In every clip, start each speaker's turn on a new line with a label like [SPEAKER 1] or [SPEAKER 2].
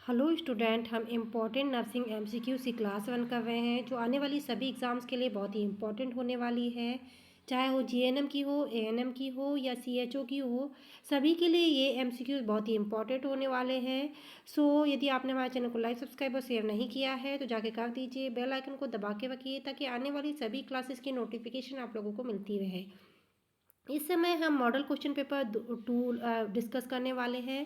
[SPEAKER 1] Hello student, हम important nursing MCQ की class 1 कर रहे हैं जो आने वाली सभी एग्ज़ाम्स के लिए बहुत ही इम्पॉर्टेंट होने वाली है। चाहे वो जीएनएम की हो, एएनएम की हो या सीएचओ की हो, सभी के लिए ये एमसीक्यू बहुत ही इम्पॉर्टेंट होने वाले हैं। यदि आपने हमारे चैनल को लाइक, सब्सक्राइब और शेयर नहीं किया है तो जाके कर दीजिए। बेल आइकन को दबा के रखिए ताकि आने वाली सभी क्लासेस की नोटिफिकेशन आप लोगों को मिलती रहे। इस समय हम मॉडल क्वेश्चन पेपर 2 डिस्कस करने वाले हैं।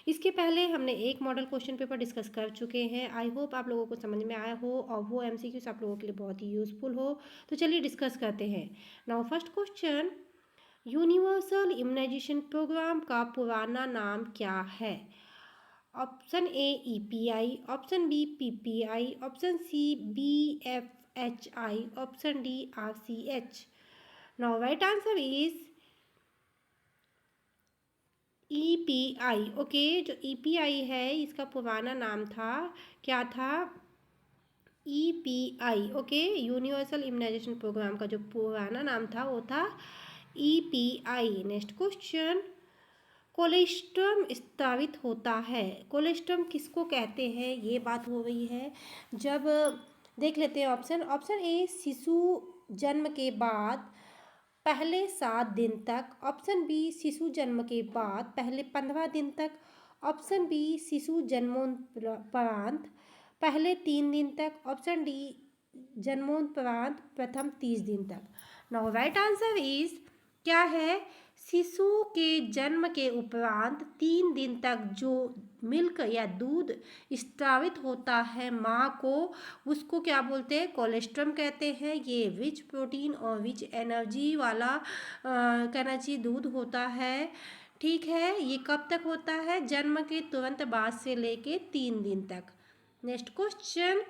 [SPEAKER 1] इसके पहले हमने एक मॉडल क्वेश्चन पेपर डिस्कस कर चुके हैं। आई होप आप लोगों को समझ में आया हो और वो एमसीक्यूज आप लोगों के लिए बहुत ही यूजफुल हो। तो चलिए डिस्कस करते हैं। Now first question, universal immunisation programme का पुराना नाम क्या है? Option A EPI, option B PPI, option C BFHI, option D RCH. Now right answer is EPI. Okay, जो ईपीआई है इसका पुराना नाम था, क्या था? EPI. Okay, universal immunisation programme का जो पुराना नाम था वो था ईपीआई। नेक्स्ट क्वेश्चन, कोलेस्ट्रम स्रावित होता है। कोलेस्ट्रम किसको कहते हैं ये बात हो रही है। जब देख लेते हैं ऑप्शन। ऑप्शन ए शिशु जन्म के बाद पहले 7 दिन तक, ऑप्शन बी शिशु जन्म के बाद पहले 15 दिन तक, ऑप्शन बी शिशु जन्मोपरांत पहले 3 दिन तक, ऑप्शन डी जन्मोपरांत प्रथम 30 दिन तक। नाउ राइट आंसर इज क्या है? शिशु के जन्म के उपरांत 3 दिन तक जो मिल्क या दूध स्रावित होता है माँ को, उसको क्या बोलते हैं? कोलेस्ट्रम कहते हैं। ये रिच प्रोटीन और रिच एनर्जी वाला कहना चाहिए दूध होता है। ठीक है, ये कब तक होता है? जन्म के तुरंत बाद से लेके 3 दिन तक। नेक्स्ट क्वेश्चन,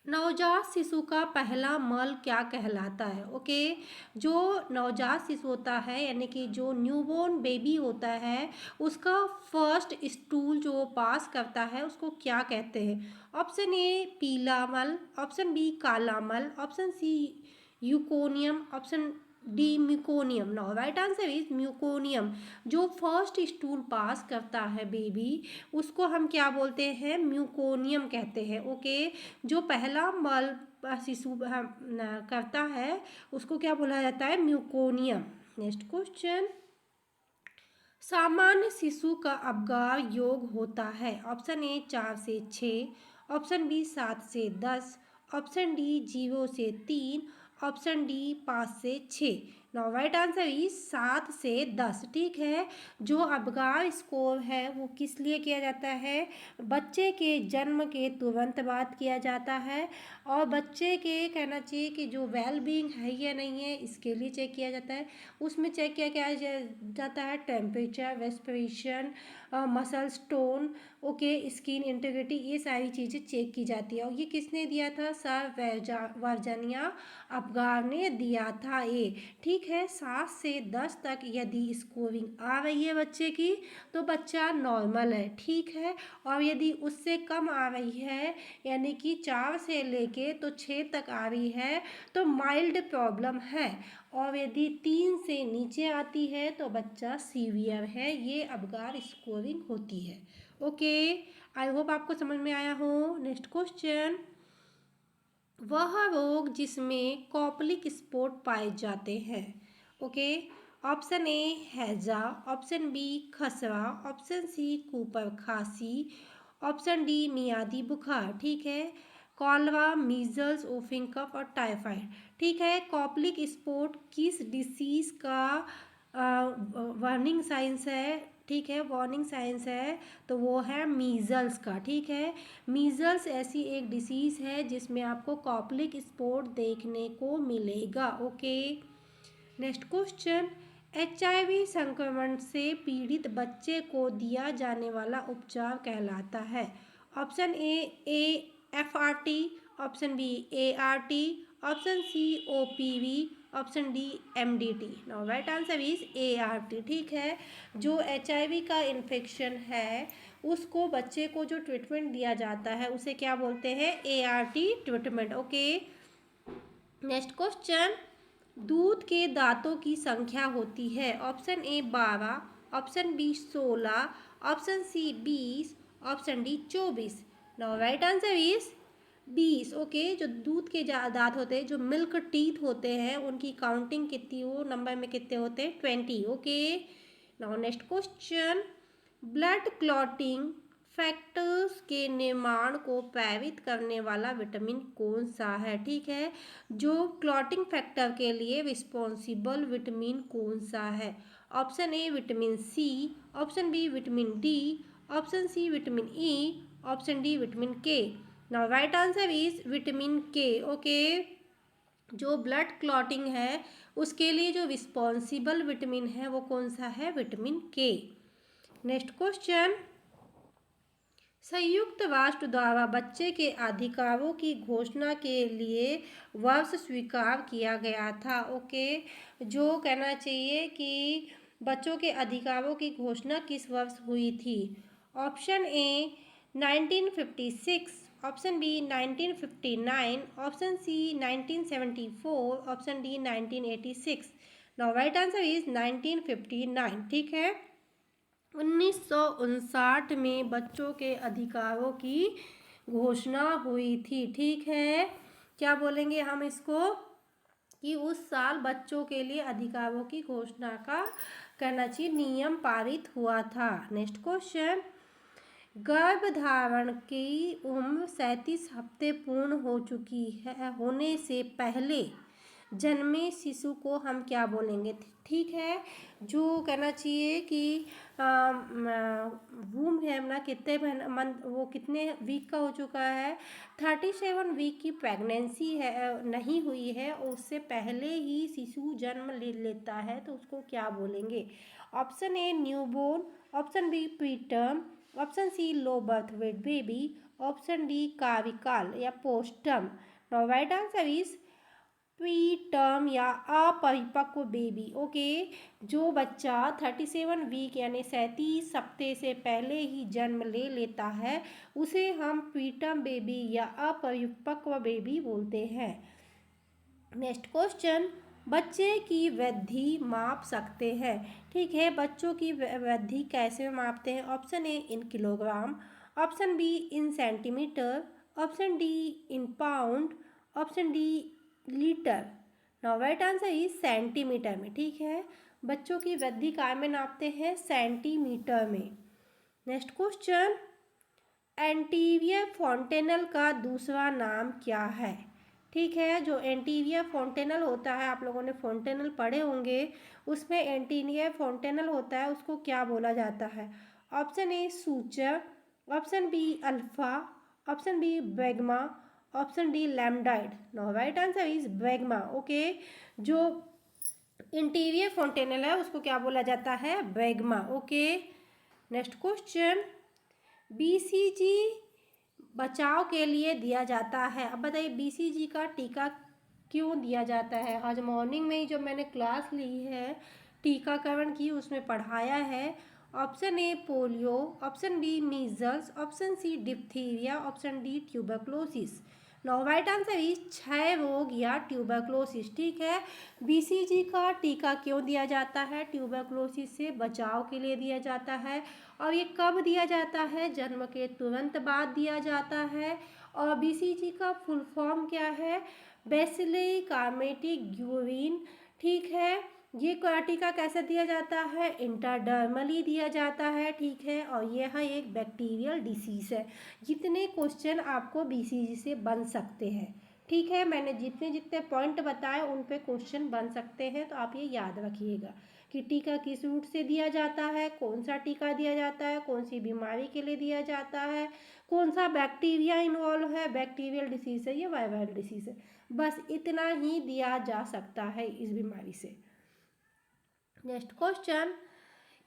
[SPEAKER 1] नवजात शिशु का पहला मल क्या कहलाता है? ओके, जो नवजात शिशु होता है यानी कि जो न्यूबॉर्न बेबी होता है उसका फर्स्ट स्टूल जो वो पास करता है उसको क्या कहते हैं? ऑप्शन ए पीला मल, ऑप्शन बी काला मल, option C meconium, option D meconium. Now right answer is meconium. जो फर्स्ट स्टूल पास करता है बेबी उसको हम क्या बोलते हैं? म्यूकोनियम कहते हैं। ओके, जो पहला मल शिशु करता है उसको क्या बोला जाता है? म्यूकोनियम। नेक्स्ट क्वेश्चन, सामान्य शिशु का अपगार योग होता है। ऑप्शन ए 4 से 6, ऑप्शन बी 7 से 10, ऑप्शन डी 0 से 3, ऑप्शन डी 5 से 6। नाउ राइट आंसर इज 7 से 10। ठीक है, जो अपगार स्कोर है वो किस लिए किया जाता है? बच्चे के जन्म के तुरंत बाद किया जाता है और बच्चे के कहना चाहिए कि जो वेल बीइंग है या नहीं है इसके लिए चेक किया जाता है। उसमें चेक किया जाता है temperature, respiration, muscle tone, okay, skin integrity, ये सारी चीज़ें चेक की जाती है। और ये किसने दिया था? सर वर्जनिया अपगार ने दिया था ये। ठीक है, 7 से 10 तक यदि स्कोरिंग आ रही है बच्चे की तो बच्चा नॉर्मल है। ठीक है, और यदि उससे कम आ रही है यानी कि 4 से लेके तो 6 तक आ रही है तो माइल्ड प्रॉब्लम है, और यदि 3 से नीचे आती है तो बच्चा सीवियर है। ये अपगार स्कोरिंग होती है। ओके, आई होप आपको समझ में आया हो। नेक्स्ट क्वेश्चन, वह रोग जिसमें कॉपलिक स्पॉट पाए जाते हैं। ओके, ऑप्शन ए हैजा, ऑप्शन बी खसरा, ऑप्शन सी कुपर खांसी, ऑप्शन डी मियादी बुखार। ठीक है, कॉलरा, मीजल्स, ओफिंग कफ और टाइफाइड। ठीक है, कॉपलिक स्पॉट किस डिसीज का वार्निंग साइंस है? ठीक है, वार्निंग साइंस है तो वो है मीजल्स का। ठीक है, मीजल्स ऐसी एक डिसीज़ है जिसमें आपको कॉपलिक स्पॉट देखने को मिलेगा। ओके, नेक्स्ट क्वेश्चन, एचआईवी संक्रमण से पीड़ित बच्चे को दिया जाने वाला उपचार कहलाता है। Option A F R T, option B A R T, option C O P V, option D M D T. Now right answer is A R T. ठीक है, जो एचआईवी का इन्फेक्शन है उसको बच्चे को जो ट्रीटमेंट दिया जाता है उसे क्या बोलते हैं? A R T treatment. Okay, next question, दूध के दांतों की संख्या होती है। Option A 12, option B 16, option C 20, option D 24। Now right answer is 20। Okay, जो दूध के दांत होते हैं, जो मिल्क टीथ होते हैं, उनकी काउंटिंग कितनी, वो नंबर में कितने होते हैं? 20। Okay, now next question, blood clotting factors के निर्माण को प्रभावित करने वाला विटामिन कौन सा है? ठीक है, जो क्लॉटिंग फैक्टर के लिए रिस्पॉन्सिबल विटामिन कौन सा है? Option A vitamin C, option B vitamin D, option C vitamin E, option D vitamin K. Now right answer is vitamin K. Okay, जो ब्लड क्लॉटिंग है उसके लिए जो रिस्पॉन्सिबल विटामिन है वो कौन सा है? विटामिन के। नेक्स्ट क्वेश्चन, संयुक्त राष्ट्र द्वारा बच्चे के अधिकारों की घोषणा के लिए वर्ष स्वीकार किया गया था। ओके, जो कहना चाहिए कि बच्चों के अधिकारों की घोषणा किस वर्ष हुई थी? Option A 1956, option B 1959, option C 1974, option D 1986। Now right answer is 1959। ठीक है, 1959 में बच्चों के अधिकारों की घोषणा हुई थी। ठीक है, क्या बोलेंगे हम इसको कि उस साल बच्चों के लिए अधिकारों की घोषणा का कहना चाहिए नियम पारित हुआ था। नेक्स्ट क्वेश्चन, गर्भधारण की उम्र 37 हफ्ते पूर्ण हो चुकी है होने से पहले जन्मे शिशु को हम क्या बोलेंगे? ठीक है, जो कहना चाहिए कि वूम है अपना कितने मंथ, वो कितने वीक का हो चुका है? 37 वीक की प्रेगनेंसी है, नहीं हुई है, उससे पहले ही शिशु जन्म ले लेता है तो उसको क्या बोलेंगे? Option A newborn, option B preterm, option C low birth weight baby, option D काविकाल या postterm. Now right answer is preterm या अपरिपक्व बेबी। ओके, जो बच्चा 37 वीक यानी 37 हफ्ते से पहले ही जन्म ले लेता है उसे हम प्रीटर्म बेबी या अपरिपक्व बेबी बोलते हैं। नेक्स्ट क्वेश्चन, बच्चे की वृद्धि माप सकते हैं। ठीक है, बच्चों की वृद्धि कैसे मापते हैं? Option A in kilogram, option be in centimetre, option D in pound, option D litre. Now right answer is centimetre में। ठीक है, बच्चों की वृद्धि काय में नापते हैं? सेंटीमीटर में। नेक्स्ट क्वेश्चन, एंटीरियर फॉन्टेनल का दूसरा नाम क्या है? ठीक है, जो एंटीरियर फॉन्टेनल होता है, आप लोगों ने फॉन्टेनल पढ़े होंगे, उसमें एंटीरियर फॉन्टेनल होता है, उसको क्या बोला जाता है? ऑप्शन ए सूचक, option B alpha, option B bregma, option D lambdoid. No right answer is bregma. Okay, जो इंटीरियर फॉन्टेनल है उसको क्या बोला जाता है? Bregma. Okay, next question, BCG बचाव के लिए दिया जाता है। अब बताइए बीसीजी का टीका क्यों दिया जाता है? आज मॉर्निंग में ही जो मैंने क्लास ली है टीकाकरण की उसमें पढ़ाया है। Option A polio, option B measles, option C diphtheria, option D tuberculosis. Now right answer is क्षय रोग या ट्यूबरक्लोसिस। ठीक है, बीसीजी का टीका क्यों दिया जाता है? ट्यूबरक्लोसिस से बचाव के लिए दिया जाता है। और ये कब दिया जाता है? जन्म के तुरंत बाद दिया जाता है। और बीसीजी का फुल फॉर्म क्या है? Bacillus Calmette Guerin. ठीक है, ये टीका कैसे दिया जाता है? इंटरडर्मली दिया जाता है। ठीक है, और यह एक बैक्टीरियल डिसीज़ है। जितने क्वेश्चन आपको बीसीजी से बन सकते हैं। ठीक है, मैंने जितने जितने पॉइंट बताए उन पे क्वेश्चन बन सकते हैं, तो आप ये याद रखिएगा कि टीका किस रूट से दिया जाता है, कौन सा टीका दिया जाता है, कौन सी बीमारी के लिए दिया जाता है, कौन सा बैक्टीरिया इन्वॉल्व है, बैक्टीरियल डिसीज़ है या वायरल डिसीज़ है। बस इतना ही दिया जा सकता है इस बीमारी से। नेक्स्ट क्वेश्चन,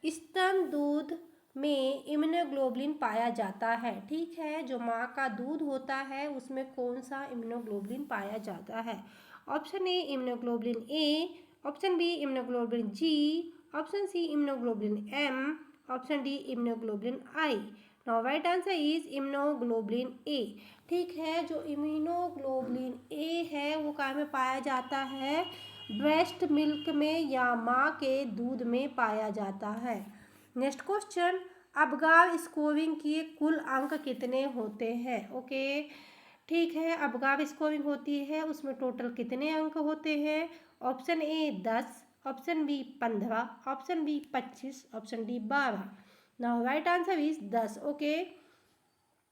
[SPEAKER 1] स्तन दूध में इम्यूनोग्लोबुलिन पाया जाता है। ठीक है, जो माँ का दूध होता है उसमें कौन सा इम्यूनोग्लोबुलिन पाया जाता है? Option A immunoglobulin A, option B immunoglobulin G, option C immunoglobulin M, option D immunoglobulin I. Now right answer is immunoglobulin A. ठीक है, जो इम्यूनोग्लोबुलिन ए है वो कहाँ में पाया जाता है? ब्रेस्ट मिल्क में या माँ के दूध में पाया जाता है। नेक्स्ट क्वेश्चन, अबगाव स्कोरिंग के कुल अंक कितने होते हैं? ओके, ठीक है। अबगाव स्कोरिंग होती है, उसमें टोटल कितने अंक होते हैं? Option A 10, option B 15, option B 25, option D 12। Now right answer is 10। Okay,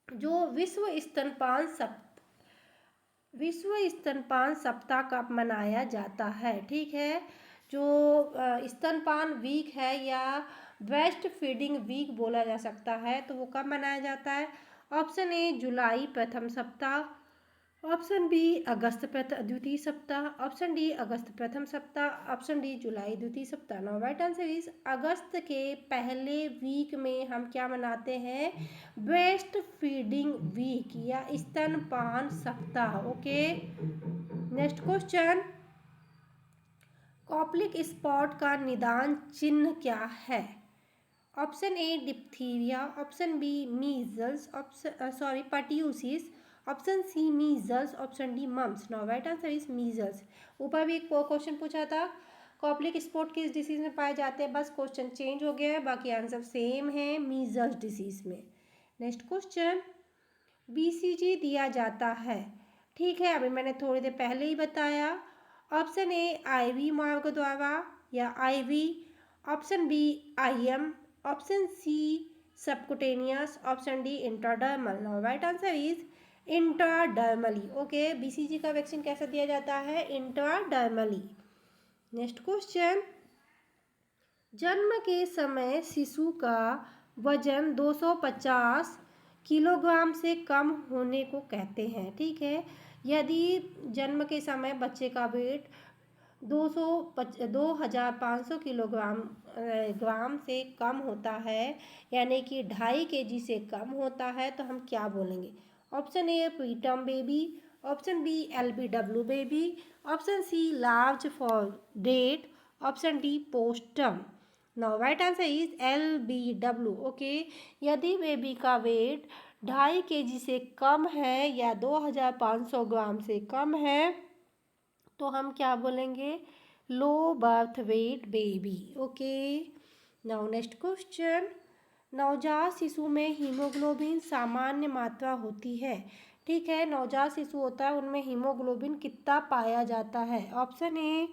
[SPEAKER 1] जो विश्व स्तनपान सप्ताह कब मनाया जाता है? ठीक है, जो स्तनपान वीक है या ब्रेस्ट फीडिंग वीक बोला जा सकता है, तो वो कब मनाया जाता है? ऑप्शन ए जुलाई प्रथम सप्ताह, ऑप्शन बी अगस्त द्वितीय सप्ताह, ऑप्शन डी अगस्त प्रथम सप्ताह, ऑप्शन डी जुलाई द्वितीय सप्ताह। नाउ राइट आंसर इज अगस्त के पहले वीक में हम क्या मनाते हैं? ब्रेस्ट फीडिंग वीक या स्तनपान सप्ताह। Okay, next question, Koplik spot का निदान चिन्ह क्या है? Option A diphtheria, option B measles, option pertussis, option C measles, option D mumps. Now right answer is measles. ऊपर भी एक क्वेश्चन पूछा था, कॉप्लिक स्पॉट किस डिसीज में पाए जाते हैं, बस क्वेश्चन चेंज हो गया है, बाकी आंसर सेम है, मीजल्स डिसीज में। नेक्स्ट क्वेश्चन, बीसीजी दिया जाता है, ठीक है, अभी मैंने थोड़ी देर पहले ही बताया। ऑप्शन ए आईवी मार्ग द्वारा या IV, option B IM, option C subcutaneous, option D intradermal. Now right answer is intradermally. Okay, BCG का वैक्सीन कैसे दिया जाता है? इंट्राडर्मली। नेक्स्ट क्वेश्चन, जन्म के समय शिशु का वजन 250 किलोग्राम से कम होने को कहते हैं, ठीक है। यदि जन्म के समय बच्चे का वेट 2500 किलोग्राम ग्राम से कम होता है, यानी कि 2.5 kg से कम होता है, तो हम क्या बोलेंगे? Option A preterm baby, option B LBW baby, option C large for date, option D postterm. Now right answer is LBW। Okay, यदि बेबी का वेट 2.5 kg से कम है या 2500 ग्राम से कम है, तो हम क्या बोलेंगे? लो birth weight baby. Okay, now next question, नवजात शिशु में हीमोग्लोबिन सामान्य मात्रा होती है, ठीक है। नवजात शिशु होता है, उनमें हीमोग्लोबिन कितना पाया जाता है? Option A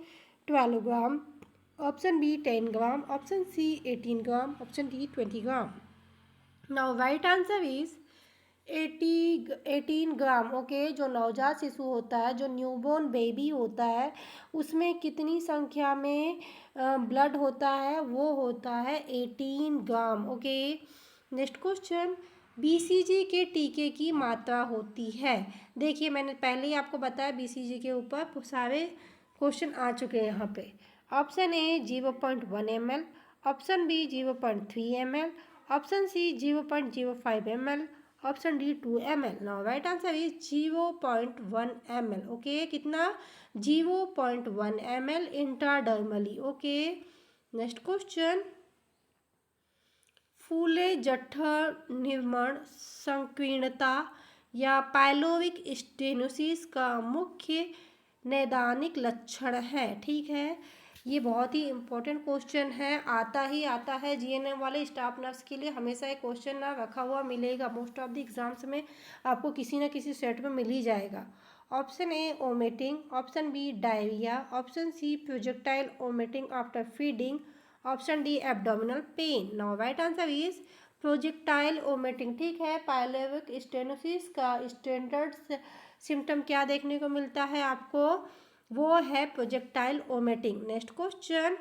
[SPEAKER 1] 12 gram, option B 10 gram, option C 18 gram, option D 20 gram. Now right answer is 18 gram. Okay, जो नवजात शिशु होता है, जो न्यूबॉर्न बेबी होता है, उसमें कितनी संख्या में ब्लड होता है? वो होता है 18 gram. Okay, next question, BCG के टीके की मात्रा होती है। देखिए, मैंने पहले ही आपको बताया बीसीजी के ऊपर सारे क्वेश्चन आ चुके हैं यहाँ पे। Option A 0.1 ml, option B 0.3 ml, option C 0.05 ml, option D 2 ml। Now right answer is 0.1 ml। Okay, कितना? 0.1 ml intradermally. Okay, next question, फूले जठर निर्माण संकीर्णता या पाइलोविक स्टेनोसिस का मुख्य नैदानिक लक्षण है, ठीक है। ये बहुत ही इम्पोर्टेंट क्वेश्चन है, आता ही आता है जीएनएम वाले स्टाफ नर्स के लिए, हमेशा एक क्वेश्चन ना रखा हुआ मिलेगा, मोस्ट ऑफ द एग्जाम्स में आपको किसी न किसी सेट में मिल ही जाएगा। Option A vomiting, option B diarrhoea, option C projectile vomiting after feeding, option D abdominal pain. Now right answer is projectile vomiting, ठीक है। पाइलोविक स्टेनोसिस का स्टैंडर्ड सिम्टम क्या देखने को मिलता है आपको? वो है projectile vomiting. Next question,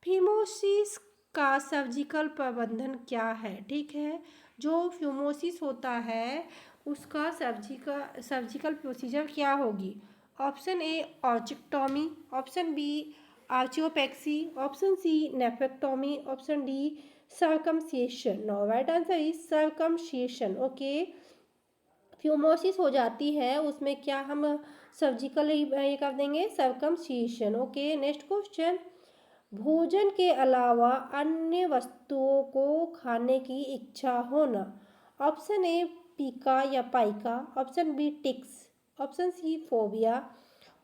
[SPEAKER 1] phimosis का सर्जिकल प्रबंधन क्या है, ठीक है। जो फ्यूमोसिस होता है, उसका सर्जिकल प्रोसीजर क्या होगी? Option A orchiectomy, option B orchiopexy, option C nephrectomy, option D circumcision. Now right answer is circumcision. Okay, phimosis हो जाती है, उसमें क्या हम सर्जिकल ये कर देंगे? सर्कमसिएशन। ओके, नेक्स्ट क्वेश्चन, भोजन के अलावा अन्य वस्तुओं को खाने की इच्छा होना। ऑप्शन ए पीका या pica, option B tics, option C phobia,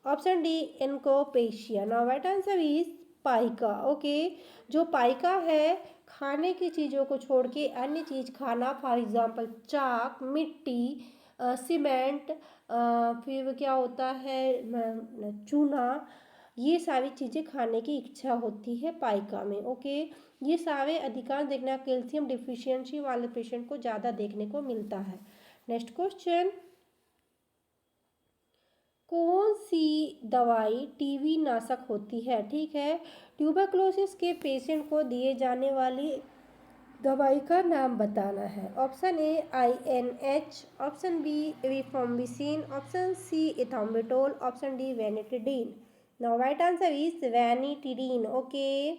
[SPEAKER 1] option D encopresis. Now right answer is pica. Okay, जो पाइका है खाने की चीज़ों को छोड़ के अन्य चीज़ खाना, फॉर एग्जांपल चाक, मिट्टी, सीमेंट, फिर क्या होता है चूना, ये सारी चीज़ें खाने की इच्छा होती है पाइका में। ओके, ये सारे अधिकांश देखना कैल्शियम डिफिशियंसी वाले पेशेंट को ज़्यादा देखने को मिलता है। नेक्स्ट क्वेश्चन, कौन सी दवाई टीबी नाशक होती है? ठीक है, ट्यूबरक्लोसिस के पेशेंट को दिए जाने वाली दवाई का नाम बताना है। Option A INH, option B rifampicin, option C ethambutol, option D ranitidine. Now right answer is ranitidine. Okay,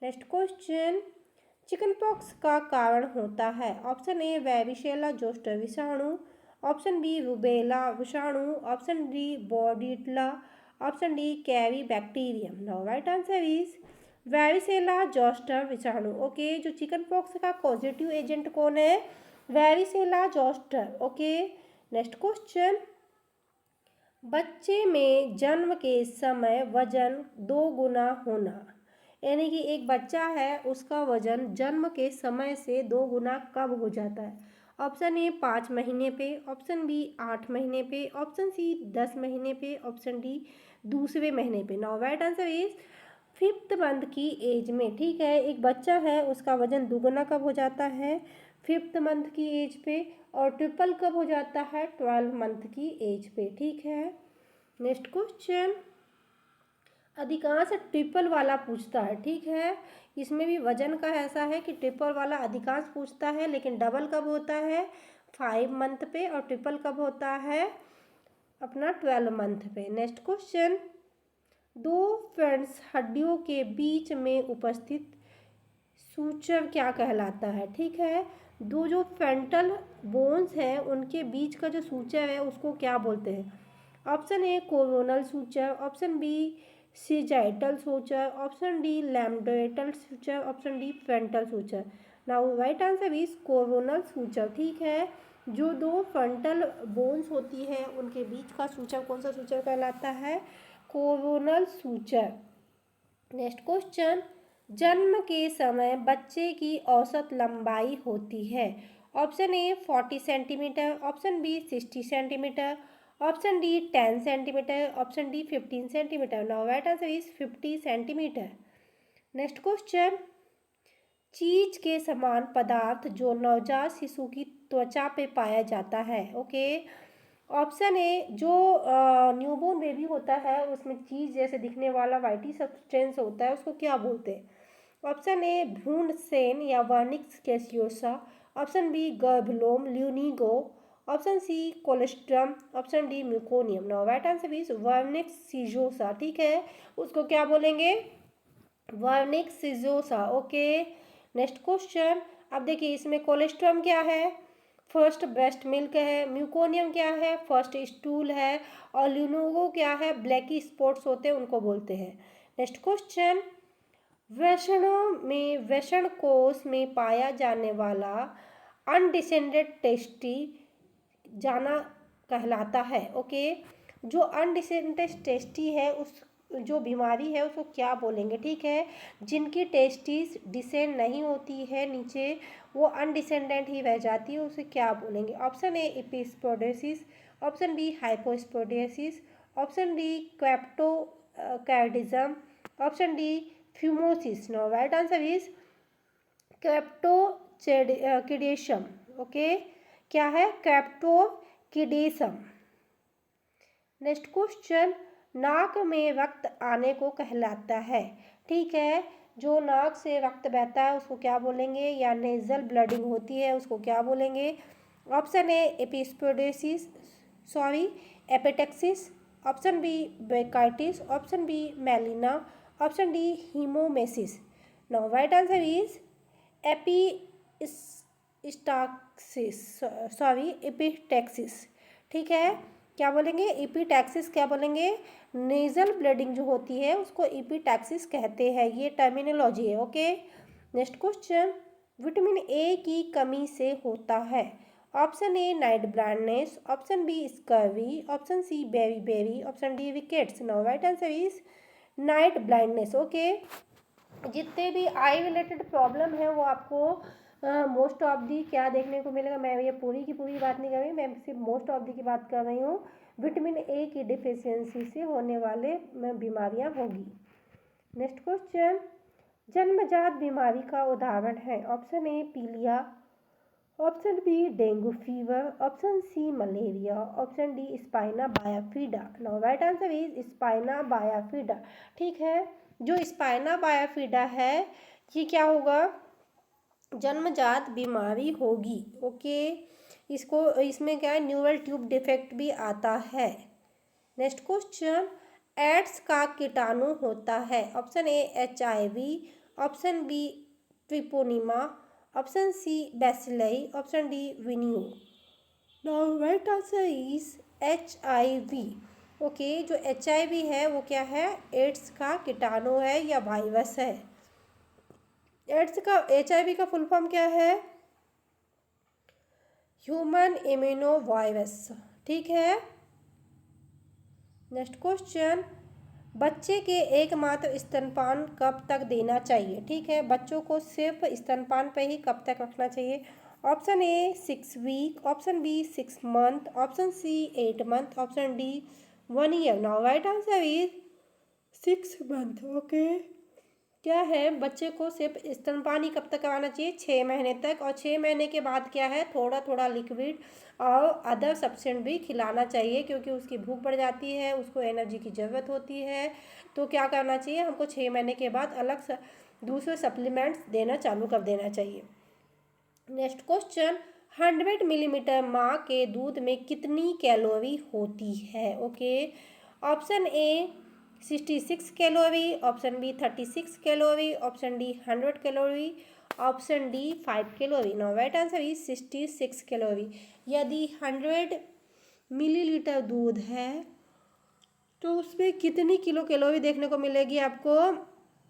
[SPEAKER 1] next question, chicken pox का कारण होता है? ऑप्शन ए वेरिशेला जोस्टर विषाणु, ऑप्शन बी रूबेला विषाणु, option D bordetella, option D corynebacterium. Now right answer is varicella zoster विषाणु। Okay, जो chicken pox का positive agent कौन है? Varicella zoster. Okay, next question, बच्चे में जन्म के समय वजन 2 गुना होना, यानी कि एक बच्चा है उसका वजन जन्म के समय से 2 गुना कब हो जाता है? ऑप्शन ए 5 महीने पे, ऑप्शन बी 8 महीने पे, ऑप्शन सी 10 महीने पे, ऑप्शन डी दूसरे महीने पे। Now right answer is 5th month की एज में। ठीक है, एक बच्चा है उसका वजन दुगुना कब हो जाता है? 5th मंथ की एज पे। और ट्रिपल कब हो जाता है? 12 मंथ की एज पे। ठीक है, नेक्स्ट क्वेश्चन, अधिकांश ट्रिपल वाला पूछता है। ठीक है, इसमें भी वजन का ऐसा है कि ट्रिपल वाला अधिकांश पूछता है, लेकिन डबल कब होता है? 5 मंथ पे, और ट्रिपल कब होता है? अपना 12 मंथ पे। नेक्स्ट क्वेश्चन, दो फ्रेंड्स हड्डियों के बीच में उपस्थित सूचव क्या कहलाता है? ठीक है, दो जो फ्रंटल बोन्स हैं उनके बीच का जो सूचव है उसको क्या बोलते हैं? Option A coronal suture, option B sagittal suture, option D lambdoid suture, option D frontal suture. Now right answer is coronal suture. ठीक है, जो दो फ्रंटल बोन्स होती है उनके बीच का सूचव कौन सा सूचव कहलाता है? कोरोनल सूचव। नेक्स्ट क्वेश्चन, जन्म के समय बच्चे की औसत लंबाई होती है? Option A 40 centimetre, option D 60 centimetre, option D 10 centimetre, option D 15 centimetre. Now right answer is 50 centimetre. Next question, चीज के समान पदार्थ जो नवजात शिशु की त्वचा पे पाया जाता है। ओके, ऑप्शन ए जो न्यूबॉर्न बेबी होता है उसमें चीज जैसे दिखने वाला वाइटी सब्सटेंस होता है उसको क्या बोलते हैं? ऑप्शन ए भ्रूण सेन या वर्निक्स कैसियोसा, ऑप्शन बी गर्भलोम lanugo, option C colostrum, option D meconium. Now right answer is vernix caseosa. ठीक है, उसको क्या बोलेंगे? Vernix caseosa. Okay, next question, अब देखिए इसमें कोलेस्ट्रम क्या है? फर्स्ट ब्रेस्ट मिल्क है। म्यूकोनियम क्या है? फर्स्ट स्टूल है। और ल्यूनोगो क्या है? ब्लैकी स्पॉट्स होते हैं उनको बोलते हैं। नेक्स्ट क्वेश्चन, वृषणों में वृषण कोष में पाया जाने वाला अनडिसेंडेड टेस्टी जाना कहलाता है। ओके, जो अनडिसेंडेड टेस्टी है उस जो बीमारी है उसको क्या बोलेंगे? ठीक है, जिनकी टेस्टीज डिसेंड नहीं होती है नीचे, वो अनडिसेंडेंट ही रह जाती है, उसे क्या बोलेंगे? Option A epispadias, option B hypospadias, option D cryptorchidism, option D phimosis. No right answer is cryptorchidism. Okay, क्या है? क्रेप्टोकिडेशम। नेक्स्ट क्वेश्चन, नाक में रक्त आने को कहलाता है? ठीक है, जो नाक से रक्त बहता है उसको क्या बोलेंगे? या नेजल ब्लडिंग होती है उसको क्या बोलेंगे? Option A epispadias, sorry epistaxis, option B bronchitis, option B melena, option D haematemesis. Now right answer is epistaxis. ठीक है, क्या बोलेंगे? एपिटैक्सिस क्या बोलेंगे? नेजल ब्लीडिंग जो होती है उसको एपिटैक्सिस कहते हैं, ये टर्मिनोलॉजी है। Okay, next question, vitamin A की कमी से होता है? Option A night blindness, option B scurvy, option C beriberi, option D rickets. Now right answer is night blindness. Okay, जितने भी आई रिलेटेड प्रॉब्लम है वो आपको मोस्ट ऑफ दी क्या देखने को मिलेगा। मैं ये पूरी की पूरी बात नहीं कर रही, मैं सिर्फ मोस्ट ऑफ दी की बात कर रही हूँ। विटामिन ए की डिफिशियंसी से होने वाले बीमारियाँ होगी। नेक्स्ट क्वेश्चन, जन्मजात बीमारी का उदाहरण है। ऑप्शन ए पीलिया, option B dengue fever, option C malaria, option D spina bifida. Now right answer is spina bifida. ठीक है, जो स्पाइना बायाफीडा है ये क्या होगा, जन्मजात बीमारी होगी। ओके, इसको इसमें क्या है, न्यूरल ट्यूब डिफेक्ट भी आता है। नेक्स्ट क्वेश्चन, एड्स का कीटाणु होता है। Option A HIV, option B treponema, option C bacilli, option D विनियो। Now right answer is HIV। Okay, जो HIV है वो क्या है, एड्स का कीटाणु है या वायरस है। एड्स का HIV का फुल फॉर्म क्या है, ह्यूमन इम्यूनो वायरस। ठीक है। नेक्स्ट क्वेश्चन, बच्चे के एकमात्र स्तनपान कब तक देना चाहिए। ठीक है, बच्चों को सिर्फ स्तनपान पे ही कब तक रखना चाहिए। Option A 6 week, option B 6 month, option C 8 month, option D 1 year. Now right answer is 6 month. Okay, क्या है, बच्चे को सिर्फ स्तनपान ही कब तक कराना चाहिए, 6 महीने तक। और 6 महीने के बाद क्या है, थोड़ा थोड़ा लिक्विड और अदर सब्सटेंस भी खिलाना चाहिए, क्योंकि उसकी भूख बढ़ जाती है, उसको एनर्जी की ज़रूरत होती है। तो क्या करना चाहिए, हमको 6 महीने के बाद अलग दूसरे सप्लीमेंट्स देना चालू कर देना चाहिए। नेक्स्ट क्वेश्चन, 100 मिलीलीटर माँ के दूध में कितनी कैलोरी होती है। Okay, option A 66 calorie, option B 36 calorie, option D 100 calorie, option D 5 calorie. Now right answer is 66 calorie. यदि 100 मिलीलीटर दूध है तो उसमें कितनी किलो कैलोरी देखने को मिलेगी आपको,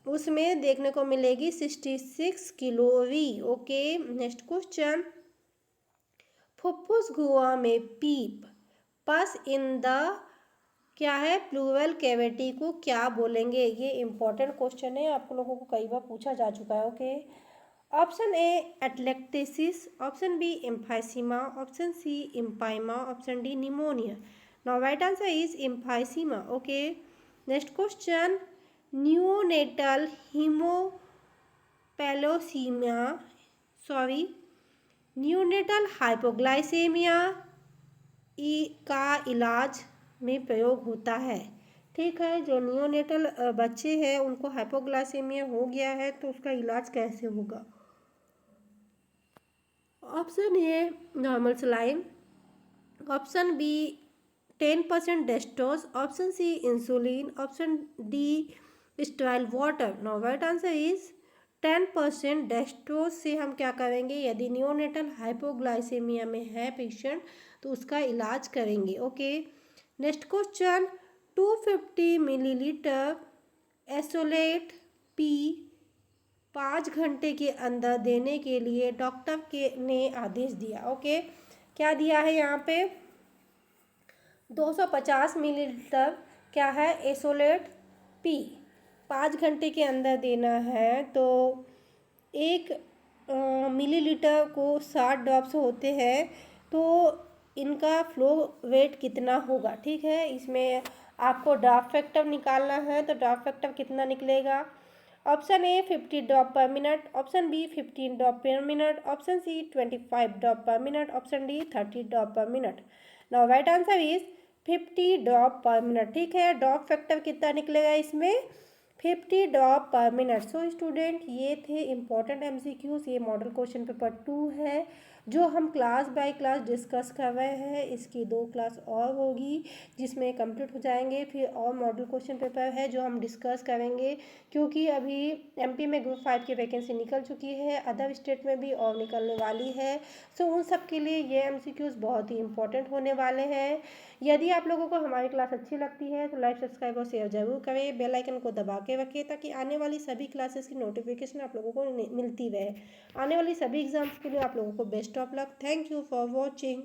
[SPEAKER 1] उसमें देखने को मिलेगी 66 कैलोरी। ओके, नेक्स्ट क्वेश्चन, फुफ्फुस गुहा में पीप पस इन द क्या है, प्लूरल कैविटी को क्या बोलेंगे। ये इंपॉर्टेंट क्वेश्चन है, आप लोगों को कई बार पूछा जा चुका है। Okay, option A atelectasis, option B emphysema, option C empyema, option D pneumonia. Now right answer is emphysema. Okay, next question, neonatal हीमोपेलोसीमिया न्यूनेटल हाइपोग्लाइसेमिया का इलाज में प्रयोग होता है। ठीक है, जो नियोनेटल बच्चे हैं उनको हाइपोग्लाइसेमिया हो गया है तो उसका इलाज कैसे होगा। Option A normal saline, option B 10% dextrose, option C insulin, option D sterile water. Now right answer is 10% dextrose से हम क्या करेंगे, यदि नियोनेटल हाइपोग्लाइसेमिया में है पेशेंट तो उसका इलाज करेंगे। Okay, next question, 250 millilitre Isolyte P 5 घंटे के अंदर देने के लिए डॉक्टर ने आदेश दिया। ओके, क्या दिया है यहाँ पे, 250 मिलीलीटर क्या है, एसोलेट पी 5 घंटे के अंदर देना है। तो 1 मिलीलीटर को 60 ड्रॉप्स होते हैं, तो इनका फ्लो वेट कितना होगा। ठीक है, इसमें आपको ड्रॉप फैक्टर निकालना है, तो ड्रॉप फैक्टर कितना निकलेगा। Option A 50 drop per minute, option B 15 drop per minute, option C 25 drop per minute, option D 30 drop per minute. Now right answer is 50 drop per minute. ठीक है, drop factor कितना निकलेगा इसमें, 50 drop per minute. So student, ये थे important MCQs। ये model question paper 2 है जो हम क्लास बाय क्लास डिस्कस कर रहे हैं। इसकी 2 क्लास और होगी जिसमें कंप्लीट हो जाएंगे। फिर और मॉडल क्वेश्चन पेपर है जो हम डिस्कस करेंगे, क्योंकि अभी MP में ग्रुप 5 की वैकेंसी निकल चुकी है, अदर स्टेट में भी और निकलने वाली है। सो उन सब के लिए ये MCQs बहुत ही इंपॉर्टेंट होने वाले हैं। यदि आप लोगों को हमारी क्लास अच्छी लगती है तो लाइक, सब्सक्राइब और शेयर जरूर करें। बेल आइकन को दबा के रखें ताकि आने वाली सभी क्लासेस की नोटिफिकेशन आप लोगों को मिलती रहे। आने वाली सभी एग्जाम्स के लिए आप लोगों को best of luck. Thank you for watching.